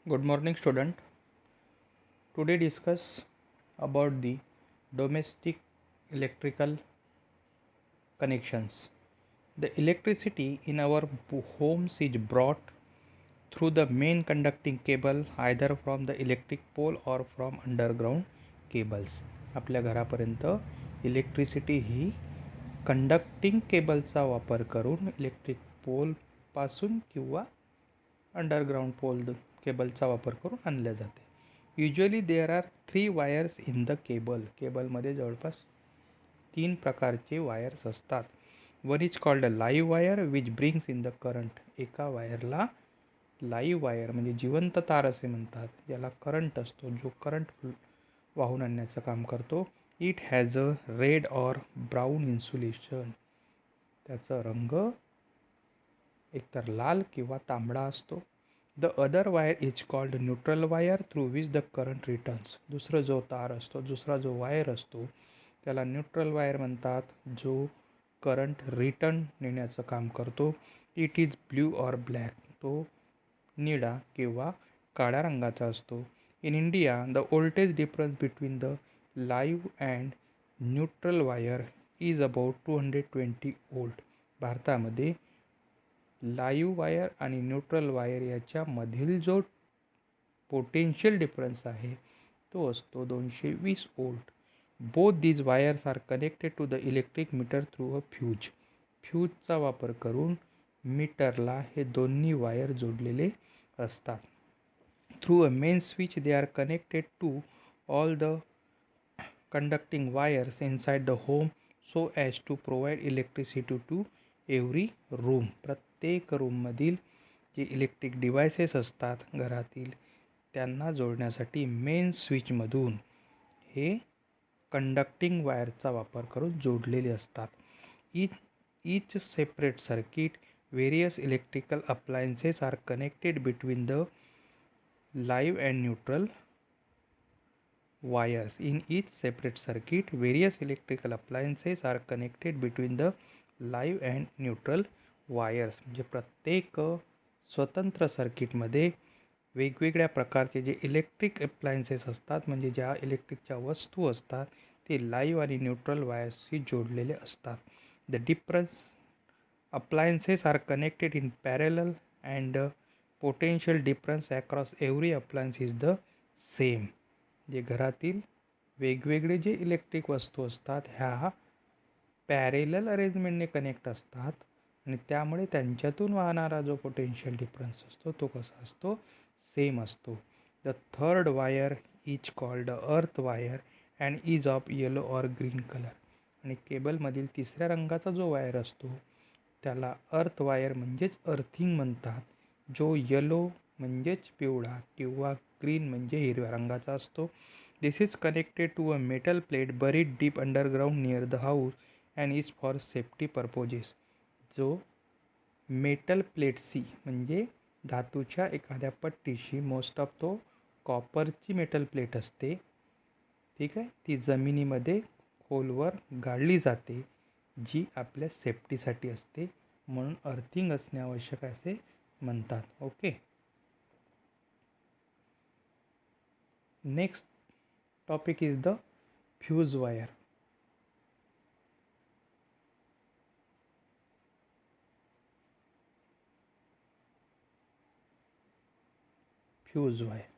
Good morning, student. Today discuss about the domestic electrical connections. The electricity in our homes is brought through the main conducting cable either from the electric pole or from underground cables. आपल्या घरापर्यंत electricity ही conducting केबलचा वापर करून electric pole पासून किंवा underground pole केबलचा वापर करून आणल्या जाते. Usually there are 3 wires in the cable. केबलमध्ये जवळपास 3 प्रकारचे वायर्स असतात. One is called a live wire which brings in the current. एका वायरला लाईव्ह वायर म्हणजे जिवंत तार असे म्हणतात, ज्याला करंट असतो, जो करंट वाहून आणण्याचं काम करतो. It has a red or brown insulation. त्याचा रंग एकतर लाल किंवा तांबडा असतो. The other wire is called neutral wire through which the current returns. दुसरा जो वायर असतो त्याला न्यूट्रल वायर म्हणतात, जो करंट रिटर्न नेण्याचं काम करतो. It is blue or black. तो निळा किंवा काळ्या रंगाचा असतो. In India the voltage difference between the live and neutral wire is about 220 volt. भारतामध्ये लाईव्ह वायर आणि न्यूट्रल वायर याच्यामधील जो पोटेन्शियल डिफरन्स आहे तो असतो 220 volt. Both these wires are connected to the electric meter through a fuse. फ्यूजचा वापर करून मीटरला हे दोन्ही वायर जोडलेले असतात. Through a main switch they are connected to all the conducting wires inside the home so as to provide electricity to every room. प्रत्येक रूममधील जे इलेक्ट्रिक डिव्हायसेस असतात घरातील त्यांना जोडण्यासाठी मेन स्विचमधून हे कंडक्टिंग वायरचा वापर करून जोडलेले असतात. each separate circuit, various electrical appliances are connected between the live and neutral wires. In each separate circuit, various electrical appliances are connected between the live and neutral wires. म्हणजे प्रत्येक स्वतंत्र सर्किटमध्ये वेगवेगळ्या प्रकारचे जे इलेक्ट्रिक अप्लायन्सेस असतात, म्हणजे ज्या इलेक्ट्रिकच्या वस्तू असतात, ते लाईव्ह आणि न्यूट्रल वायर्सशी जोडलेले असतात. The difference appliances are connected in parallel and potential difference across every appliance is the same. जे घरातील वेगवेगळे जे इलेक्ट्रिक वस्तू असतात ह्या पॅरेलल अरेंजमेंटने कनेक्ट असतात आणि त्यामुळे त्यांच्यातून वाहणारा जो पोटेन्शियल डिफरन्स असतो तो कसा असतो, सेम असतो. The third wire is called earth wire and is of yellow or green colour. आणि केबलमधील तिसऱ्या रंगाचा जो वायर असतो त्याला अर्थ वायर म्हणजेच अर्थिंग म्हणतात, जो येलो म्हणजेच पिवळा किंवा ग्रीन म्हणजे हिरव्या रंगाचा असतो. This is connected to a metal plate buried deep underground near the house and is for safety purposes. जो मेटल प्लेटशी म्हणजे धातूच्या एखाद्या पट्टीशी, मोस्ट ऑफ तो कॉपरची मेटल प्लेट असते, ठीक आहे, ती जमिनीमध्ये खोलवर गाडली जाते, जी आपल्या सेफ्टीसाठी असते, म्हणून अर्थिंग असणे आवश्यक असे म्हणतात. Okay. Next topic is the fuse wire. Fuse wire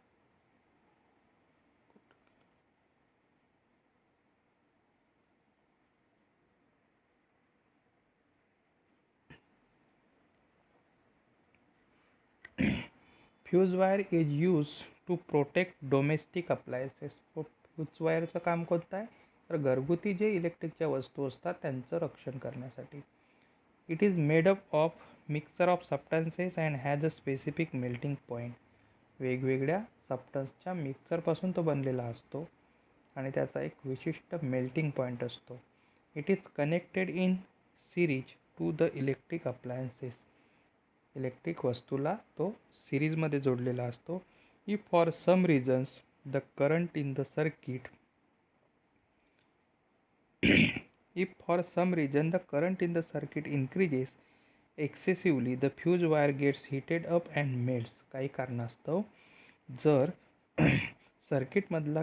fuse wire is use to protect domestic appliances. Fuse वायरचं काम कोणतं आहे, तर घरगुती जे इलेक्ट्रिकच्या वस्तू असतात त्यांचं रक्षण करण्यासाठी. It is made up of mixer of substances and has a specific melting point. वेगवेगळ्या सबस्टन्सच्या मिक्सरपासून तो बनलेला असतो आणि त्याचा एक विशिष्ट मेल्टिंग पॉईंट असतो. It is connected in series to the electric appliances. Electric वस्तूला तो सिरीजमध्ये जोडलेला असतो. If for some reasons the current in the circuit if for some reason the current in the circuit increases excessively the fuse wire gets heated up and melts. काही कारणास्तव जर सर्किटमधला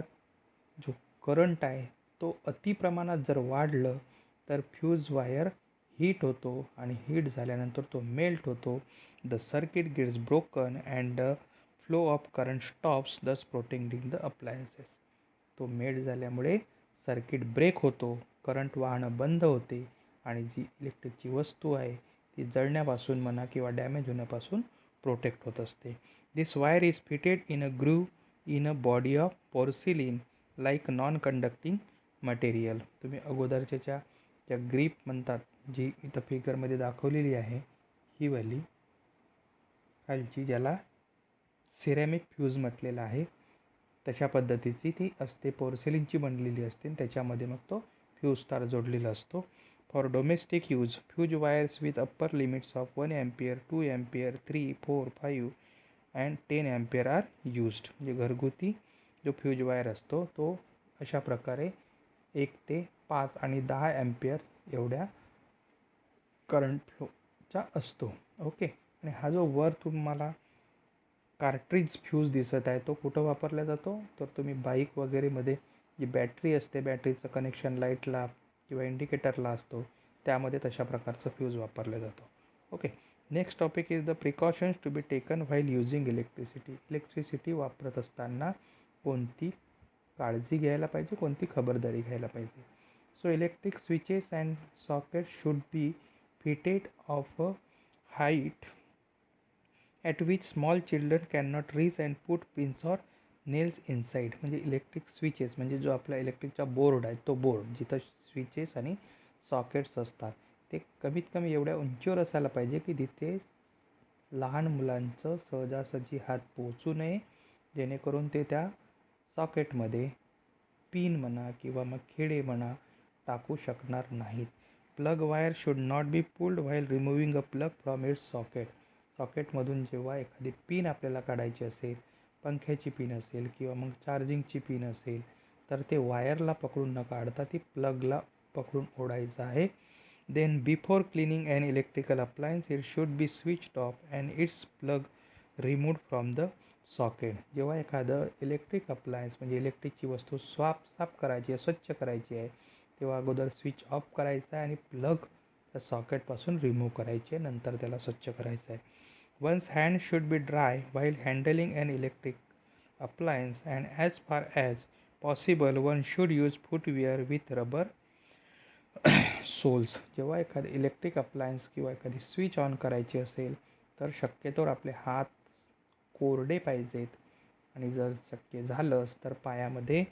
जो current आहे तो अति प्रमाणात जर वाढलं तर फ्यूज वायर हीट होतो आणि हीट झाल्यानंतर तो मेल्ट होतो. The circuit gets broken and the flow of current stops thus protecting the appliances. तो मेल्ट झाल्यामुळे सर्किट ब्रेक होतो, करंट वाहणं बंद होते आणि जी इलेक्ट्रिकची वस्तू आहे ती जळण्यापासून म्हणा किंवा डॅमेज होण्यापासून प्रोटेक्ट होत असते. This wire is fitted in a groove in a body of porcelain like non conducting material. तुम्ही अगोदरच्या ज्या ग्रीप म्हणतात जी इथं फिगरमध्ये दाखवलेली आहे ही वाली खालची, ज्याला सिरॅमिक फ्यूज म्हटलेलं आहे, तशा पद्धतीची ती असते, पोर्सिलिनची बनलेली असते आणि त्याच्यामध्ये मग तो फ्यूज तार जोडलेला असतो. For domestic use fuse wires with upper limits of 1 ampere 2 ampere 3 4 5 and 10 ampere are used. म्हणजे घरगुती जो फ्यूज वायर असतो तो अशा प्रकारे 1 ते 5 आणि 10 एम्पियर एवढ्या करंट फ्लोचा असतो. ओके. आणि हा जो वर तुम्हाला कार्ट्रीज फ्यूज दिसत आहे तो कुठं वापरला जातो, तर तुम्ही बाईक वगैरेमध्ये जी बॅटरी असते, बॅटरीचं कनेक्शन लाईटला किंवा इंडिकेटरला असतो, त्यामध्ये तशा प्रकारचं फ्यूज वापरलं जातो. Okay. Next topic is the precautions to be taken while using electricity. Electricity वापरत असताना कोणती काळजी घ्यायला पाहिजे, कोणती खबरदारी घ्यायला पाहिजे. So electric switches and socket should be fitted of a height at which small children cannot reach and put pins or nails inside. म्हणजे इलेक्ट्रिक स्विचेस म्हणजे जो आपला इलेक्ट्रिकचा बोर्ड आहे तो बोर्ड जिथं स्विचेस आणि सॉकेट्स असतात ते कमीत कमी एवढ्या उंचीवर असायला पाहिजे की तिथे लहान मुलांचं सहजासहजी हात पोहोचू नये, जेणेकरून ते त्या सॉकेटमध्ये पिन म्हणा किंवा मग खिळे म्हणा टाकू शकणार नाहीत. Plug wire should not be pulled while removing a plug from its socket. सॉकेटमधून जेव्हा एखादी पिन आपल्याला काढायची असेल, पंख्याची पिन असेल किंवा मग चार्जिंगची पिन असेल, तर ते वायरला पकडून न काढता ती प्लगला पकडून ओढायचं आहे. Then before cleaning and electrical appliance it should be switched off and its plug removed from the socket. जेव्हा एखादं इलेक्ट्रिक अप्लायन्स म्हणजे इलेक्ट्रिकची वस्तू साफ करायची आहे, स्वच्छ करायची आहे, तेव्हा अगोदर स्विच ऑफ करायचा आहे आणि प्लग त्या सॉकेटपासून रिमूव्ह करायचे, नंतर त्याला स्वच्छ करायचं आहे. One's hand should be dry while handling an electric appliance, and as far as possible one should use footwear with rubber soles. जेव्हा एखादं इलेक्ट्रिक अप्लायन्स किंवा एखादी स्विच ऑन करायची असेल तर शक्यतोवर आपले हात कोरडे पाहिजेत आणि जर शक्य झालंच तर पायामध्ये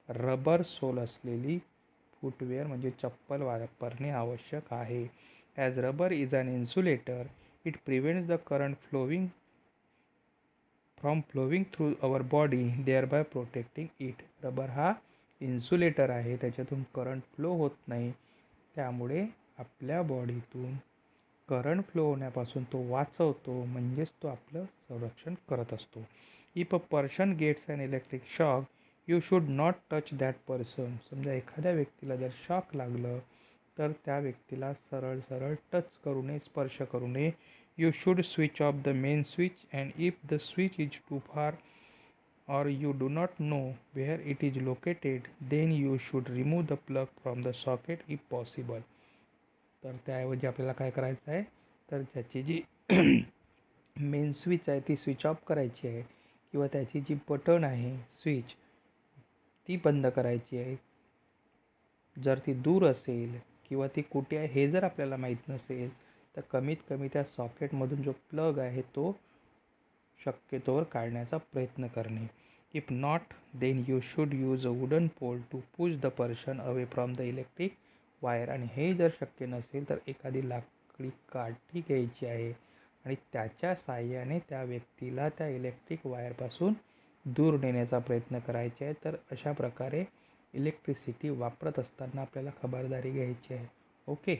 रबर सोल असलेली फुटवेअर म्हणजे चप्पल वापरणे आवश्यक आहे. As rubber is an insulator, it prevents the current from flowing through our body, thereby protecting it. Rubber हा इन्सुलेटर आहे, त्याच्यातून करंट फ्लो होत नाही, त्यामुळे आपल्या बॉडीतून करंट फ्लो होण्यापासून तो वाचवतो, म्हणजेच तो आपलं संरक्षण करत असतो. If a person gets an electric shock you should not touch that person. समजा एखाद्या व्यक्तीला जर शॉक लागलं तर त्या व्यक्तीला सरळ सरळ टच करू नये, स्पर्श करू नये. You should switch off the main switch, and if the switch is too far or you do not know where it is located, then you should remove the plug from the socket if possible. तर त्याऐवजी आपल्याला काय करायचं आहे, तर त्याची जी main switch आहे ती स्विच ऑफ करायची आहे किंवा त्याची जी बटन आहे स्विच ती बंद करायची आहे. जर ती दूर असेल किंवा ती कुठे आहे हे जर आपल्याला माहीत नसेल तर कमीत कमी त्या सॉकेटमधून जो प्लग आहे तो शक्यतोवर काढण्याचा प्रयत्न करणे. If not then you should use a wooden pole to push the person away from the electric wire. आणि हे जर शक्य नसेल तर एखादी लाकडी काठी घ्यायची आहे आणि त्याच्या साहाय्याने त्या व्यक्तीला त्या इलेक्ट्रिक वायरपासून दूर नेण्याचा प्रयत्न करायचा आहे. तर अशा प्रकारे इलेक्ट्रिसिटी वापरत असताना आपल्याला खबरदारी घ्यायची आहे. ओके.